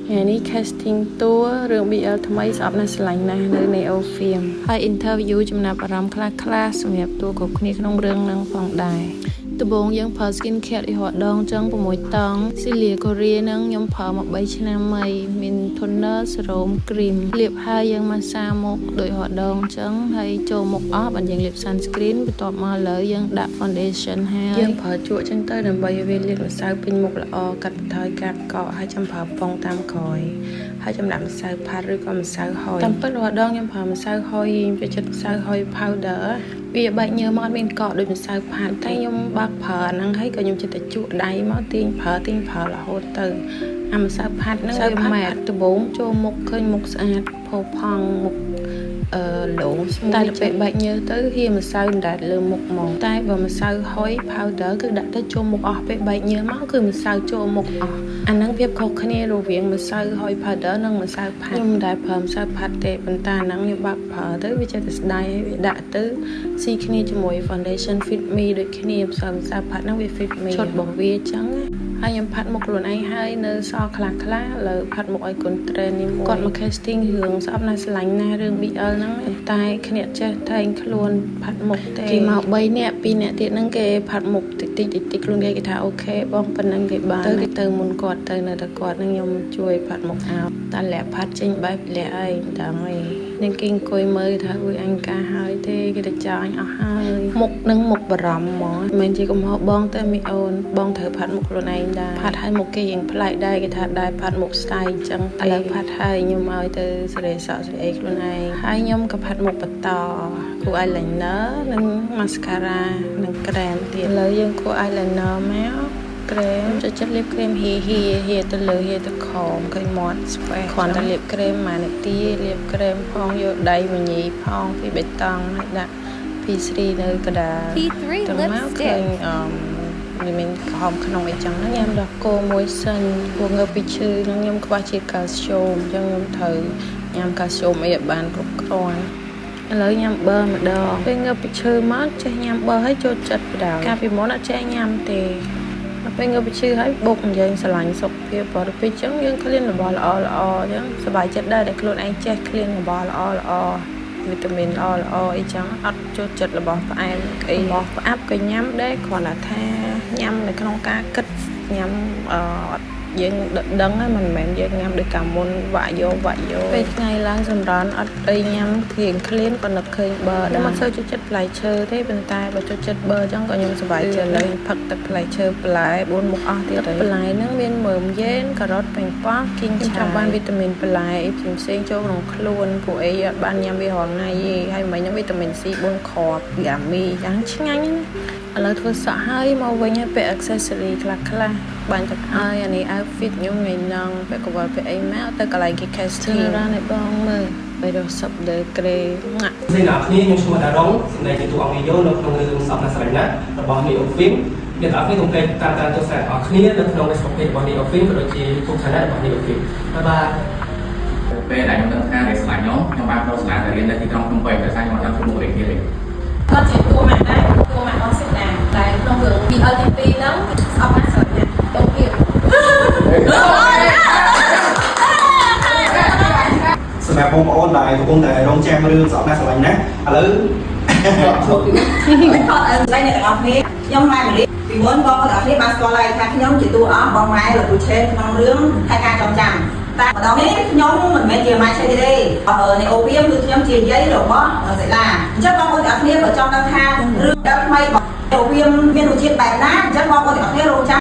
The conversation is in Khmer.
ngày ní casting tour រឿង BL ថ្មីស្អប់ណាស់ស្រឡាញ់ណាស់នៅ Neo Film ហើយ interview ចំណាប់អារម្មណ៍ខ្លះៗសម្រាប់តួគ្រប់គ្នាក្នុងរឿងនឹងផងដែរដំបូងយើងប្រើ skin care រហូតដងចឹង6តង់ Celia Korea នឹងខ្ញុំប្រើមក3ឆ្នាំហើយមាន toner serum cream លាបហើយយើងម៉ាស្សាមុខដោយរហូតដងចឹងហើយចូលមុខអស់បានយើងលាប sunscreen បន្ទាប់មកលើយើងដាក់ foundation ហើយយើងប្រើជក់ចឹងទៅដើម្បីឲ្យវាលាបម្សៅពេញមុខល្អកាត់បន្ថយការកកហើយចាំប្រើពងតាមក្រោយហើយចំណាប់ម្សៅផាត់ឬក៏ម្សៅហុយតាមពិតរហូតដងខ្ញុំប្រើម្សៅហុយចូលចិត្តម្សៅហុយ powder វាបែកញើមអត់មានកកដូចម្សៅផាត់តែខ្ញុំបើកប្រើអាហ្នឹងហើយក៏ខ្ញុំចិត្តតែជក់ដៃមកទាញប្រើរហូតទៅអាម្សៅផាត់ហ្នឹងវាម៉ែតដំបូងចូលមុខឃើញមុខស្អាតផូរផង់មុខលោងតែទៅពេលបែកញើទៅហៀម្សៅដែលលើមុខមកតែបើម្សៅហុយ powder គឺដាក់ទៅចូលមុខអស់ពេលបែកញើមកគឺម្សៅចូលមុខអស់អាហ្នឹងភាពខុសគ្នារវាងម្សៅហុយ powder និងម្សៅផាត់ខ្ញុំមិនដែលប្រើម្សៅផាត់ទេប៉ុន្តែអាហ្នឹងខ្ញុំបាក់ប្រើទៅវាចេះតែស្ដាយវាដាក់ទៅស៊ីគ្នាជាមួយ foundation fit me ដូចគ្នាម្សៅផាត់ហ្នឹងវា fit me ឈុតរបស់វាអញ្ចឹងហើយខ្ញុំផាត់មុខខ្លួនឯងហើយនៅសល់ខ្លះលើផាត់មុខឲ្យកូនត្រេននេះមួយគាត់មក casting រឿងស្អប់ណាស់ស្រឡាញ់ណាស់រឿង BL ហ្នឹងតែគ្នាចេះតែងខ្លួនផាត់មុខទេគេមក3នាក់2នាក់ទៀតហ្នឹងគេផាត់មុខតិចខ្លួនគេថាអូខេបងប៉ុណ្ណឹងគេបានទៅគេទៅមុនគាត់ទៅនៅតែគាត់ហ្នឹងខ្ញុំជួយផាត់មុខឲ្យតែលាក់ផាត់ចេញបែបលាក់អីដល់ហើយនឹងគេអង្គុយមើលថាអើយអញការហើយទេគេទៅចាញ់អស់ហើយមុខនឹងមុខបារម្ភហ្មងមិនជាកំហុសបងតែមីអូនបងត្រូវផាត់មុខខ្លួនឯងដែរផាត់ឲ្យមុខគេយ៉ាងប្លែកដែរគេថាដែរផាត់មុខ style អញ្ចឹងឥឡូវផាត់ឲ្យខ្ញុំឲ្យទៅសេរីសក់ស្អីខ្លួនឯងហើយខ្ញុំក៏ផាត់មុខបន្តគូ eyeliner និង mascara និង krem ទៀតឥឡូវយើងគូ eyeliner មកក្រែមចិត្តលាបក្រែមហៀទៅលើហៀទៅខំឃើញមាត់ស្វែគ្រាន់តែលាបក្រែមមួយនាទីលាបក្រែមផងយកដៃមញីផងពីបេតង់ហើយដាក់ P3 នៅកដាលទៅមកឃើញវាមានក្រហមក្នុងអីចឹងណាញ៉ាំដល់គោមួយសិនព្រោះងើបពីឈឺនឹងខ្ញុំខ្វះជាតិកាល់ស្យូមអញ្ចឹងខ្ញុំត្រូវញ៉ាំកាល់ស្យូមអីឲ្យបានគ្រប់គ្រាន់ឥឡូវញ៉ាំប៊ឺម្ដងពេលងើបពីឈឺមកចេះញ៉ាំប៊ឺឲ្យចូលចិត្តបដៅកាលពីមុនអត់ចេះញ៉ាំទេពេលងើបពីឈឺហើយបុកយើងស្រឡាញ់សុខភាពបរិបទអញ្ចឹងយើងក្លៀនរបស់ល្អអញ្ចឹងសប្បាយចិត្តដែរដែលខ្លួនឯងចេះក្លៀនរបស់ល្អវីតាមីនល្អអីចឹងអត់ចូលចិត្តរបស់ផ្អែមអីរបស់ផ្អាប់ក៏ញ៉ាំដែរគ្រាន់តែថាញ៉ាំនៅក្នុងការគិតញ៉ាំអត់យើងដឹងហើយមិនមែនយើងញ៉ាំដោយកាមុនវាក់យកពេលថ្ងៃឡើងសម្រន់អត់អីញ៉ាំគ្រៀងក្លៀនក៏នឹកឃើញប៊ឺដែរមិនសូវចូលចិត្តផ្លែឈើទេប៉ុន្តែបើចូលចិត្តប៊ឺអញ្ចឹងក៏ខ្ញុំសប្បាយចិត្តលើផឹកទឹកផ្លែឈើបន្លែ4មុខអស់ទៀតបន្លែហ្នឹងមានមើមយេនការ៉ុតប៉េងប៉ោះគីងឆាបានវីតាមីនបន្លែផ្សេងចូលក្នុងខ្លួនពួកអីអត់បានញ៉ាំវារាល់ថ្ងៃទេហើយមិញហ្នឹងវីតាមីន C 4គ្រាប់ហ្គាមីយ៉ាងឆ្ងាញ់ឥឡូវធ្វើសក់ហើយមកវិញហើយពាក់ accessory ខ្លះបានទៅហើយអានេះ outfit ខ្ញុំថ្ងៃហ្នឹងពាក់កង្វល់ពាក់អីមកទៅកន្លែងគេ casting រ៉ានឲ្យបងមើល310 degree ណាស់អ្នកនរគ្នាខ្ញុំឈ្មោះដារ៉ុងសម្ដែងជាតួអង្គយោនៅក្នុងរឿងសពណាស្រ័យណារបស់ Neo Film អ្នកនរគ្នាកុំភ្លេចតាមទស្សនារបស់គ្នានៅក្នុង Facebook page របស់ Neo Film ក៏ដូចជា YouTube channel របស់ Neo Film បាយពេលដែលខ្ញុំដឹងថារៀនស្លាញ់ខ្ញុំបានទៅសាលាទៅរៀននៅទីក្រុងភ្នំពេញតែខ្ញុំអត់ចង់ធ្វើមុខរៀនទេគាត់ជាតួម៉ាក់ដែរតួម៉ាក់អស់សិនដែរតែក្នុងរឿង BL ទី2ហ្នឹងស្អប់ណាស់ស្រឡាញ់តុងគៀបសម្រាប់បងប្អូនដែលកំពុងតែរងចាំរឿងស្អប់ណាស់ស្រឡាញ់ណាឥឡូវមិនខកស្ដីអ្នកទាំងអស់គ្នាខ្ញុំម៉ែមលីពីមុនបងប្អូនទាំងអស់គ្នាបានស្គាល់ហើយថាខ្ញុំជាតួអង្គបងម៉ែលោកគ្រូឆេនក្នុងរឿងខែការចងចាំតែម្ដងនេះខ្ញុំមិនមែនជាម៉ែឆេនទេនៅអូពីមគឺខ្ញុំជាយាយរបស់សេឡាអញ្ចឹងបងប្អូនទាំងអស់គ្នាក៏ចង់ដឹងថារឿងថ្មីរបស់អូពីមមានរសជាតិបែបណាអញ្ចឹងបងប្អូនទាំងអស់គ្នារងចាំ